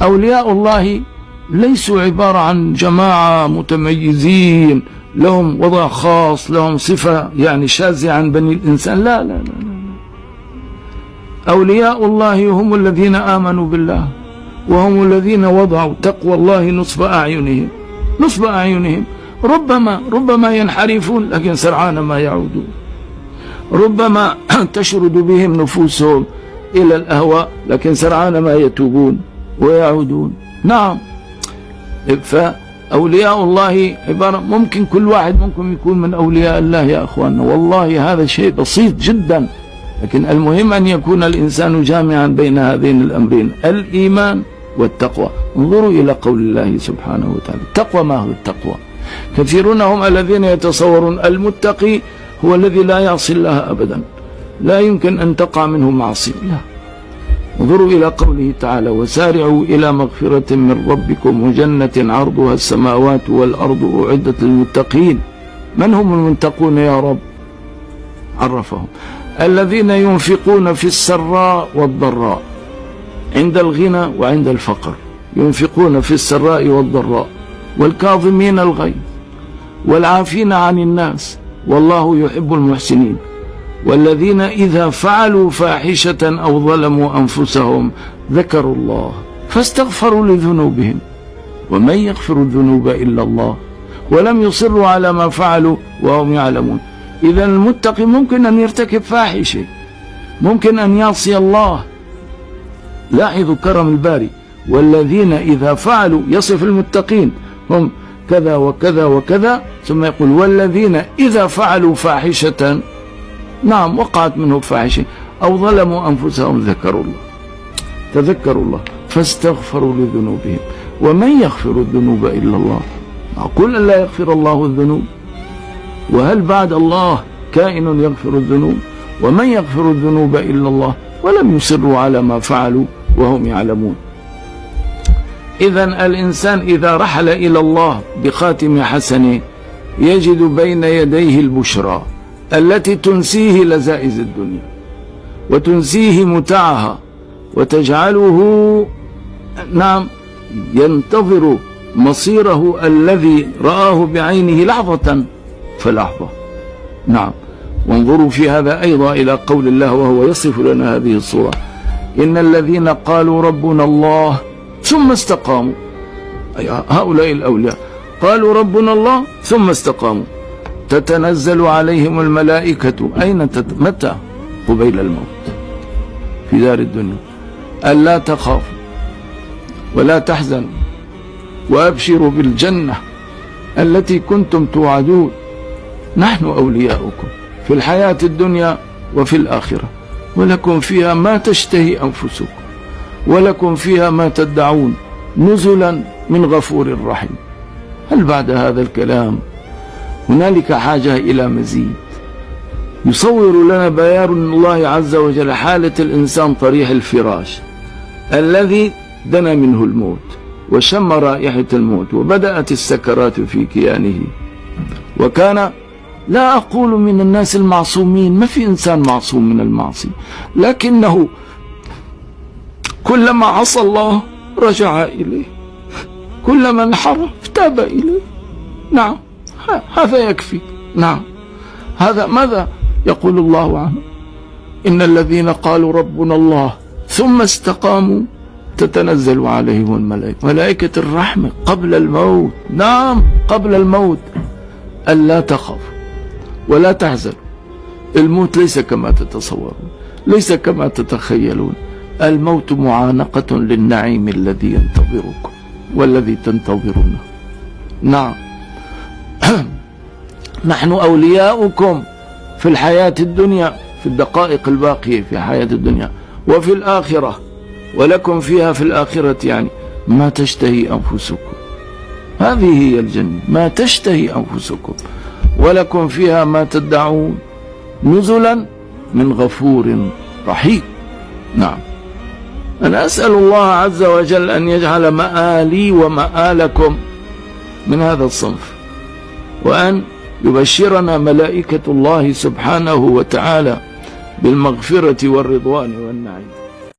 أولياء الله ليسوا عبارة عن جماعة متميزين لهم وضع خاص، لهم صفة يعني شاذة عن بني الإنسان. لا لا لا لا. أولياء الله هم الذين آمنوا بالله، وهم الذين وضعوا تقوى الله نصب أعينهم، نصب أعينهم. ربما ينحرفون لكن سرعان ما يعودون، ربما تشرد بهم نفوسهم إلى الأهواء لكن سرعان ما يتوبون ويعودون. نعم. فأولياء الله عبارة، ممكن كل واحد ممكن يكون من أولياء الله يا أخواننا، والله هذا شيء بسيط جدا، لكن المهم أن يكون الإنسان جامعا بين هذين الأمرين، الإيمان والتقوى. انظروا إلى قول الله سبحانه وتعالى. التقوى، ما هو التقوى؟ كثيرون هم الذين يتصورون المتقي هو الذي لا يعصي الله أبدا، لا يمكن أن تقع منه معصية. لا. انظروا إلى قوله تعالى: وسارعوا إلى مغفرة من ربكم وجنة عرضها السماوات والأرض أعدت للمتقين. من هم المتقون يا رب؟ عرفهم: الذين ينفقون في السراء والضراء، عند الغنى وعند الفقر، ينفقون في السراء والضراء، والكاظمين الغيظ والعافين عن الناس والله يحب المحسنين، والذين إذا فعلوا فاحشة أو ظلموا أنفسهم ذكروا الله فاستغفروا لذنوبهم ومن يغفر الذنوب إلا الله ولم يصروا على ما فعلوا وهم يعلمون. إذا المتقي ممكن أن يرتكب فاحشة، ممكن أن يعصي الله. لاحظوا كرم الباري: والذين إذا فعلوا، يصف المتقين هم كذا وكذا وكذا، ثم يقول: والذين إذا فعلوا فاحشة، نعم وقعت منه فاحشة، أو ظلموا أنفسهم ذكروا الله، تذكروا الله فاستغفروا لذنوبهم ومن يغفر الذنوب إلا الله. أقول أن لا يغفر الله الذنوب، وهل بعد الله كائن يغفر الذنوب؟ ومن يغفر الذنوب إلا الله ولم يصروا على ما فعلوا وهم يعلمون. إذن الإنسان إذا رحل إلى الله بخاتم حسنه يجد بين يديه البشرى التي تنسيه لذائذ الدنيا وتنسيه متاعها وتجعله نعم ينتظر مصيره الذي رآه بعينه لحظة فلحظة. نعم. وانظروا في هذا أيضا إلى قول الله وهو يصف لنا هذه الصورة: إن الذين قالوا ربنا الله ثم استقاموا، أي هؤلاء الأولياء قالوا ربنا الله ثم استقاموا تتنزل عليهم الملائكة أين متى؟ قبيل الموت في دار الدنيا، ألا تخافوا ولا تحزنوا وأبشروا بالجنة التي كنتم توعدون، نحن أولياؤكم في الحياة الدنيا وفي الآخرة، ولكم فيها ما تشتهي أنفسكم ولكم فيها ما تدعون نزلا من غفور رحيم. هل بعد هذا الكلام هنالك حاجة إلى مزيد؟ يصور لنا بيان الله عز وجل حالة الإنسان طريح الفراش الذي دنا منه الموت وشم رائحة الموت وبدأت السكرات في كيانه، وكان لا أقول من الناس المعصومين، ما في إنسان معصوم من المعصية، لكنه كلما عصى الله رجع إليه، كلما انحرف تاب إليه. نعم، هذا يكفي. نعم، هذا ماذا يقول الله عنه؟ إن الذين قالوا ربنا الله ثم استقاموا تتنزل عليهم الملائكة، ملائكة الرحمة قبل الموت. نعم، قبل الموت: ألا تخافوا ولا تحزنوا. الموت ليس كما تتصورون، ليس كما تتخيلون. الموت معانقة للنعيم الذي ينتظركم والذي تنتظرونه. نعم. نحن أولياؤكم في الحياة الدنيا، في الدقائق الباقية في حياة الدنيا، وفي الآخرة، ولكم فيها في الآخرة يعني ما تشتهي أنفسكم. هذه هي الجنة، ما تشتهي أنفسكم ولكم فيها ما تدعون نزلا من غفور رحيم. نعم. أنا أسأل الله عز وجل أن يجعل مآلي ومآلكم من هذا الصنف، وأن يبشرنا ملائكة الله سبحانه وتعالى بالمغفرة والرضوان والنعيم.